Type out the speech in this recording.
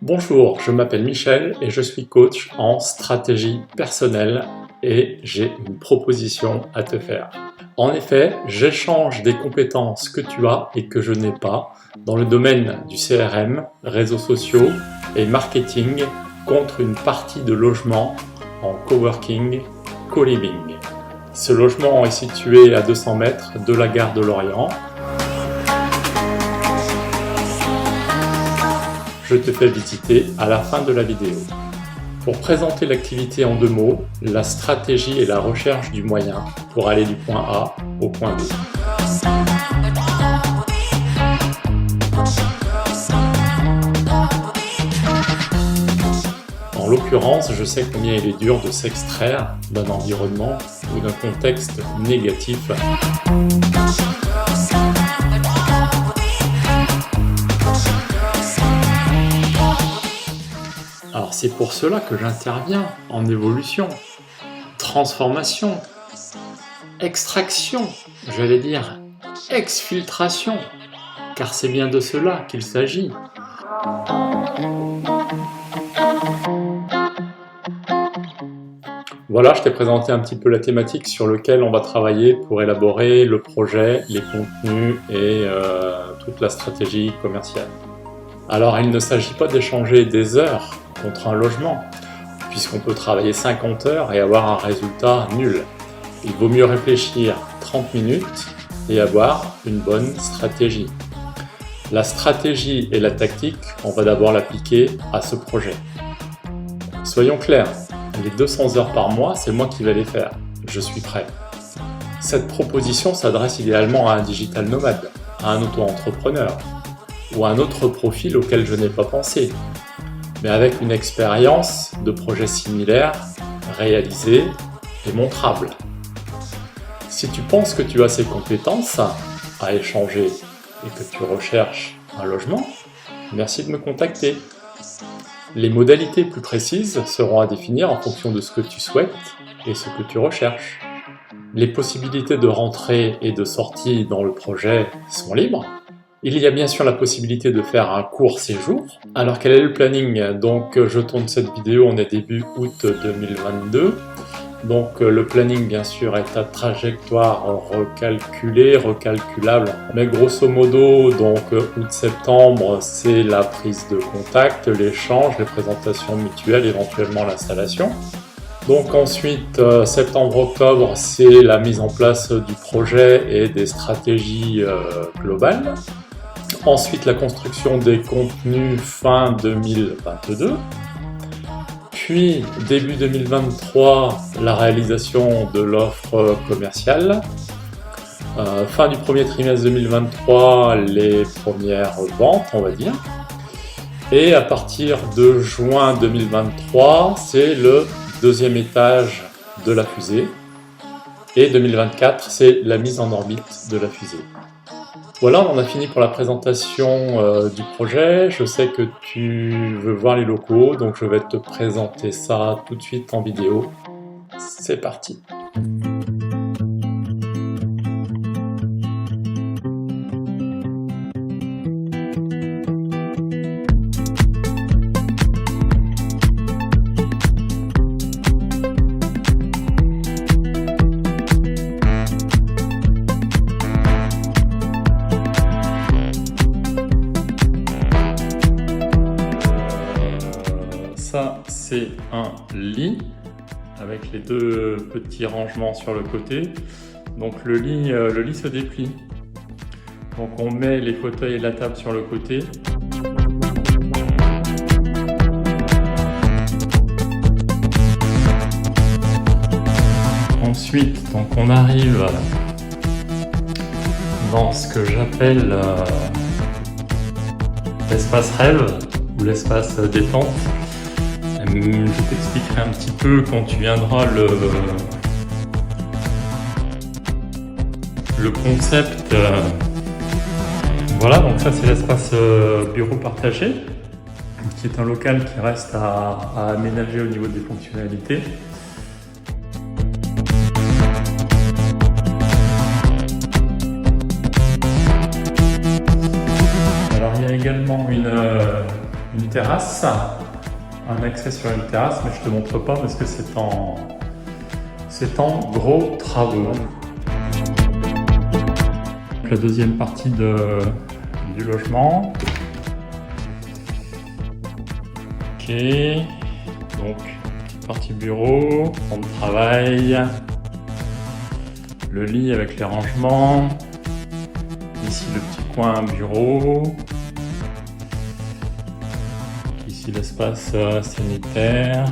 Bonjour, je m'appelle Michel et je suis coach en stratégie personnelle et j'ai une proposition à te faire. En effet, j'échange des compétences que tu as et que je n'ai pas dans le domaine du CRM, réseaux sociaux et marketing contre une partie de logement en coworking, co-living. Ce logement est situé à 200 mètres de la gare de Lorient. Je te fais visiter à la fin de la vidéo. Pour présenter l'activité en 2 mots, la stratégie est la recherche du moyen pour aller du point A au point B. En l'occurrence, je sais combien il est dur de s'extraire d'un environnement ou d'un contexte négatif. Alors c'est pour cela que j'interviens en évolution, transformation, extraction, j'allais dire exfiltration, car c'est bien de cela qu'il s'agit. Voilà, je t'ai présenté un petit peu la thématique sur laquelle on va travailler pour élaborer le projet, les contenus et toute la stratégie commerciale. Alors il ne s'agit pas d'échanger des heures contre un logement, puisqu'on peut travailler 50 heures et avoir un résultat nul. Il vaut mieux réfléchir 30 minutes et avoir une bonne stratégie. La stratégie et la tactique, on va d'abord l'appliquer à ce projet. Soyons clairs, les 200 heures par mois, c'est moi qui vais les faire. Je suis prêt. Cette proposition s'adresse idéalement à un digital nomade, à un auto-entrepreneur, ou à un autre profil auquel je n'ai pas pensé, mais avec une expérience de projet similaire, réalisée et montrable. Si tu penses que tu as ces compétences à échanger et que tu recherches un logement, merci de me contacter. Les modalités plus précises seront à définir en fonction de ce que tu souhaites et ce que tu recherches. Les possibilités de rentrée et de sortie dans le projet sont libres. Il y a bien sûr la possibilité de faire un court séjour. Alors quel est le planning? Donc je tourne cette vidéo, on est début août 2022. Donc le planning bien sûr est à trajectoire recalculée, recalculable. Mais grosso modo, donc août-septembre, c'est la prise de contact, l'échange, les présentations mutuelles, éventuellement l'installation. Donc ensuite, septembre-octobre, c'est la mise en place du projet et des stratégies globales. Ensuite, la construction des contenus fin 2022. Puis, début 2023, la réalisation de l'offre commerciale. Fin du premier trimestre 2023, les premières ventes, on va dire. Et à partir de juin 2023, c'est le 2e étage de la fusée. Et 2024, c'est la mise en orbite de la fusée. Voilà, on a fini pour la présentation du projet. Je sais que tu veux voir les locaux, donc je vais te présenter ça tout de suite en vidéo. C'est parti! Ça, c'est un lit avec les 2 petits rangements sur le côté. Donc le lit se déplie. Donc on met les fauteuils et la table sur le côté. Ensuite, donc on arrive dans ce que j'appelle l'espace rêve ou l'espace détente. Je t'expliquerai un petit peu quand tu viendras le concept. Voilà, donc ça c'est l'espace bureau partagé, qui est un local qui reste à aménager au niveau des fonctionnalités. également une terrasse, un accès sur une terrasse, mais je te montre pas parce que c'est en gros travaux. La deuxième partie du logement. Ok, donc petite partie bureau, on travail, le lit avec les rangements, ici le petit coin bureau, ici l'espace sanitaire,